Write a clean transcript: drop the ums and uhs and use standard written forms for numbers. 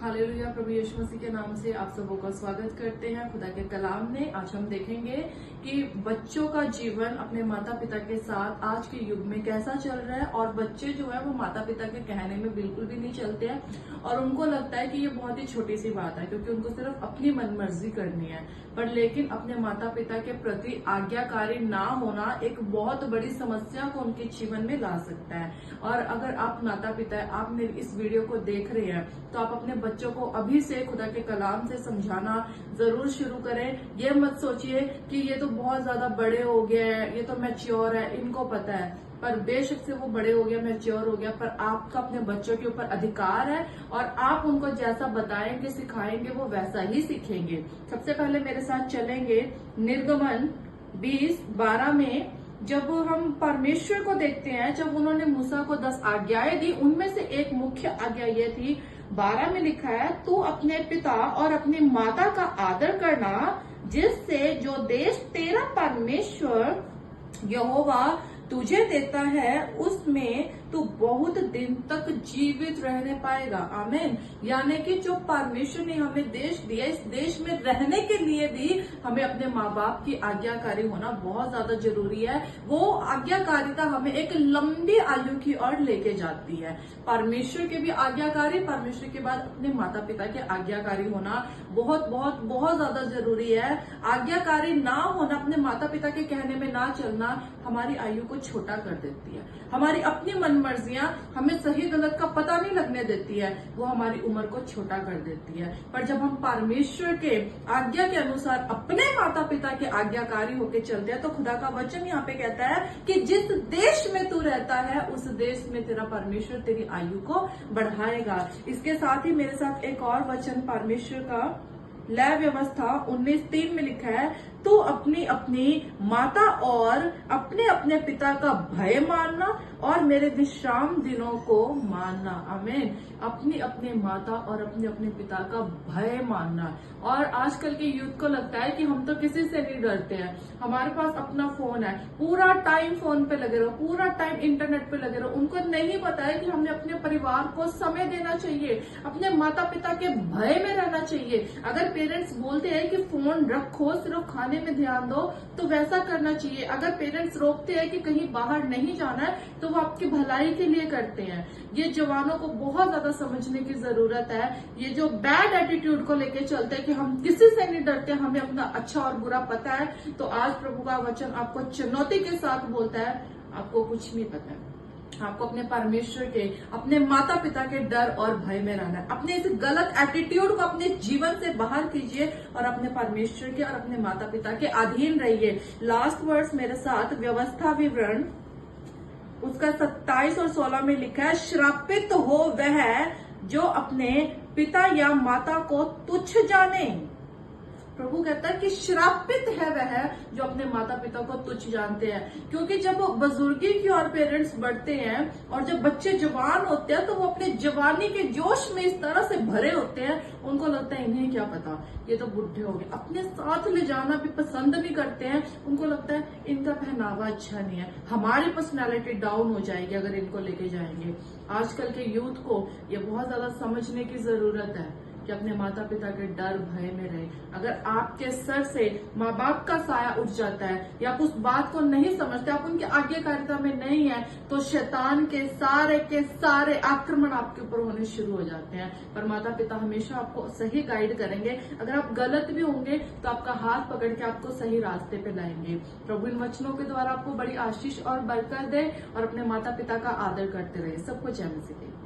Hallelujah. प्रभु यीशु मसीह के नाम से आप सबों का स्वागत करते हैं खुदा के कलाम में। आज हम देखेंगे कि बच्चों का जीवन अपने माता पिता के साथ आज के युग में कैसा चल रहा है। और बच्चे जो है वो माता पिता के कहने में बिल्कुल भी नहीं चलते हैं और उनको लगता है कि ये बहुत ही छोटी सी बात है, क्योंकि उनको सिर्फ अपनी मनमर्जी करनी है। पर लेकिन अपने माता पिता के प्रति आज्ञाकारी ना होना एक बहुत बड़ी समस्या को उनके जीवन में ला सकता है। और अगर आप माता पिता है, आप मेरी इस वीडियो को देख रहे हैं, तो आप अपने बच्चों को अभी से खुदा के कलाम से समझाना जरूर शुरू करें। ये मत सोचिए कि ये तो बहुत ज्यादा बड़े हो गए हैं, ये तो मैच्योर है, इनको पता है। पर बेशक से वो बड़े हो गया, मैच्योर हो गया, पर आपका अपने बच्चों के ऊपर अधिकार है और आप उनको जैसा बताएंगे सिखाएंगे वो वैसा ही सीखेंगे। सबसे पहले मेरे साथ चलेंगे निर्गमन 20:12 में। जब हम परमेश्वर को देखते हैं, जब उन्होंने मूसा को 10 आज्ञाएं दी, उनमें से एक मुख्य आज्ञा ये थी, 12 में लिखा है, तू अपने पिता और अपनी माता का आदर करना, जिससे जो देश तेरा परमेश्वर यहोवा तुझे देता है उसमें तू बहुत दिन तक जीवित रहने पाएगा। आमीन। यानी कि जो परमेश्वर ने हमें देश दिया, इस देश में रहने के लिए भी हमें अपने माँ बाप की आज्ञाकारी होना बहुत ज्यादा जरूरी है। वो आज्ञाकारिता हमें एक लंबी आयु की ओर लेके जाती है। परमेश्वर के भी आज्ञाकारी, परमेश्वर के बाद अपने माता पिता के आज्ञाकारी होना बहुत बहुत बहुत ज्यादा जरूरी है। आज्ञाकारी ना होना, अपने माता पिता के कहने में ना चलना हमारी आयु को छोटा कर देती है। हमारी अपनी मनमर्जियां हमें सही गलत का पता नहीं लगने देती है, वो हमारी उम्र को छोटा कर देती है। पर जब हम परमेश्वर के आज्ञा के अनुसार अपने माता पिता के आज्ञाकारी होके चलते हैं, तो खुदा का वचन यहाँ पे कहता है कि जिस देश में तू रहता है उस देश में तेरा परमेश्वर तेरी आयु को बढ़ाएगा। इसके साथ ही मेरे साथ एक और वचन परमेश्वर का लय व्यवस्था 19:3 में लिखा है, तू अपनी अपनी माता और अपने अपने पिता का भय मानना और मेरे विश्राम दिनों को मानना। आमीन। अपनी अपनी माता और अपने अपने पिता का भय मानना। और आजकल के यूथ को लगता है कि हम तो किसी से नहीं डरते हैं, हमारे पास अपना फोन है, पूरा टाइम फोन पे लगे रहो, पूरा टाइम इंटरनेट पे लगे रहो। उनको नहीं पता है कि हमें अपने परिवार को समय देना चाहिए, अपने माता पिता के भय में रहना चाहिए। अगर पेरेंट्स बोलते हैं कि फोन रखो, सिर्फ खाने में ध्यान दो, तो वैसा करना चाहिए। अगर पेरेंट्स रोकते हैं कि कहीं बाहर नहीं जाना है, तो वो आपकी भलाई के लिए करते हैं। ये जवानों को बहुत ज्यादा समझने की जरूरत है। ये जो बैड एटीट्यूड को लेके चलते हैं कि हम किसी से नहीं डरते, हमें अपना अच्छा और बुरा पता है, तो आज प्रभु का वचन आपको चुनौती के साथ बोलता है, आपको कुछ नहीं पता है। आपको अपने परमेश्वर के, अपने माता पिता के डर और भय में रहना है। अपने इस गलत एटीट्यूड को अपने जीवन से बाहर कीजिए और अपने परमेश्वर के और अपने माता पिता के अधीन रहिए। लास्ट वर्ड्स मेरे साथ व्यवस्था विवरण उसका 27 और 16 में लिखा है, श्रापित हो वह जो अपने पिता या माता को तुच्छ जाने। प्रभु कहता है कि श्रापित है वह जो अपने माता पिता को तुच्छ जानते हैं। क्योंकि जब बुजुर्गी की ओर पेरेंट्स बढ़ते हैं और जब बच्चे जवान होते हैं, तो वो अपने जवानी के जोश में इस तरह से भरे होते हैं, उनको लगता है इन्हें क्या पता, ये तो बुढ़े हो गए। अपने साथ ले जाना भी पसंद नहीं करते हैं, उनको लगता है इनका पहनावा अच्छा नहीं है, हमारी पर्सनैलिटी डाउन हो जाएगी अगर इनको लेके जाएंगे। आजकल के यूथ को ये बहुत ज्यादा समझने की जरूरत है कि अपने माता पिता के डर भय में रहे। अगर आपके सर से माँ बाप का साया उठ जाता है या आप उस बात को नहीं समझते, आप उनकी आज्ञाकारिता में नहीं है, तो शैतान के सारे आक्रमण आपके ऊपर होने शुरू हो जाते हैं। पर माता पिता हमेशा आपको सही गाइड करेंगे। अगर आप गलत भी होंगे तो आपका हाथ पकड़ के आपको सही रास्ते पे लाएंगे। प्रभु इन वचनों के द्वारा आपको बड़ी आशीष और बरकत दे और अपने माता पिता का आदर करते रहे। सबको जय मसीह।